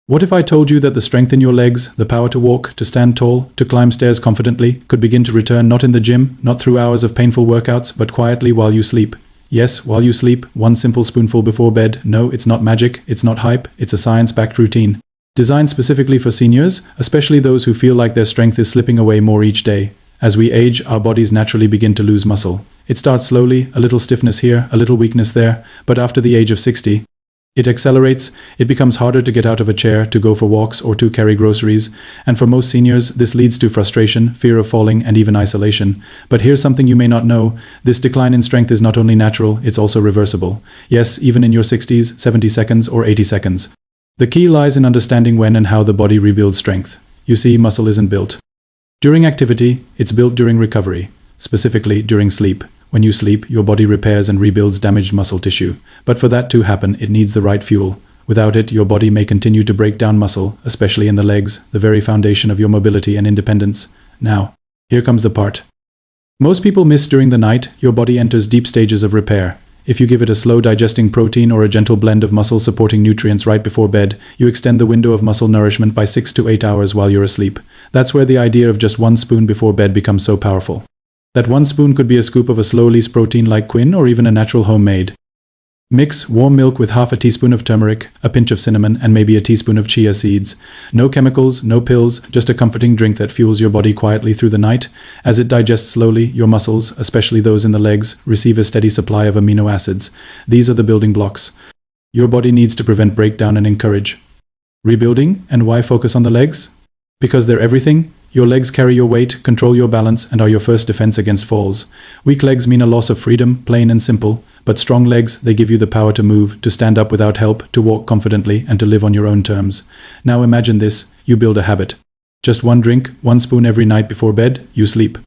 What if I told you that the strength in your legs, the power to walk, to stand tall, to climb stairs confidently, could begin to return not in the gym, not through hours of painful workouts, but quietly while you sleep? Yes, while you sleep, one simple spoonful before bed. No, it's not magic, it's not hype, it's a science-backed routine. Designed specifically for seniors, especially those who feel like their strength is slipping away more each day. As we age, our bodies naturally begin to lose muscle. It starts slowly, a little stiffness here, a little weakness there, but after the age of 60, it accelerates. It becomes harder to get out of a chair, to go for walks, or to carry groceries. And for most seniors, this leads to frustration, fear of falling, and even isolation. But here's something you may not know. This decline in strength is not only natural, it's also reversible. Yes, even in your 60s, 70 seconds, or 80 seconds. The key lies in understanding when and how the body rebuilds strength. You see, muscle isn't built during activity, it's built during recovery, specifically during sleep. When you sleep, your body repairs and rebuilds damaged muscle tissue. But for that to happen, it needs the right fuel. Without it, your body may continue to break down muscle, especially in the legs, the very foundation of your mobility and independence. Now, here comes the part most people miss during the night. Your body enters deep stages of repair. If you give it a slow digesting protein or a gentle blend of muscle supporting nutrients right before bed, you extend the window of muscle nourishment by 6 to 8 hours while you're asleep. That's where the idea of just one spoon before bed becomes so powerful. That one spoon could be a scoop of a slow-release protein like quinoa or even a natural homemade. Mix warm milk with half a teaspoon of turmeric, a pinch of cinnamon, and maybe a teaspoon of chia seeds. No chemicals, no pills, just a comforting drink that fuels your body quietly through the night. As it digests slowly, your muscles, especially those in the legs, receive a steady supply of amino acids. These are the building blocks your body needs to prevent breakdown and encourage rebuilding. And why focus on the legs? Because they're everything. Your legs carry your weight, control your balance, and are your first defense against falls. Weak legs mean a loss of freedom, plain and simple. But strong legs, they give you the power to move, to stand up without help, to walk confidently, and to live on your own terms. Now imagine this, you build a habit. Just one drink, one spoon every night before bed, you sleep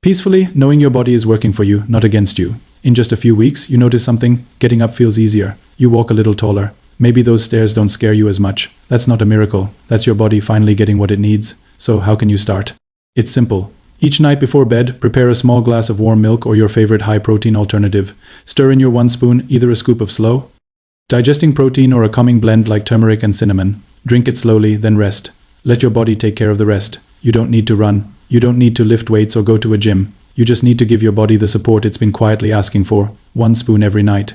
peacefully, knowing your body is working for you, not against you. In just a few weeks, you notice something. Getting up feels easier. You walk a little taller. Maybe those stairs don't scare you as much. That's not a miracle. That's your body finally getting what it needs. So how can you start? It's simple. Each night before bed, prepare a small glass of warm milk or your favorite high-protein alternative. Stir in your one spoon, either a scoop of slow digesting protein or a calming blend like turmeric and cinnamon. Drink it slowly, then rest. Let your body take care of the rest. You don't need to run. You don't need to lift weights or go to a gym. You just need to give your body the support it's been quietly asking for. One spoon every night.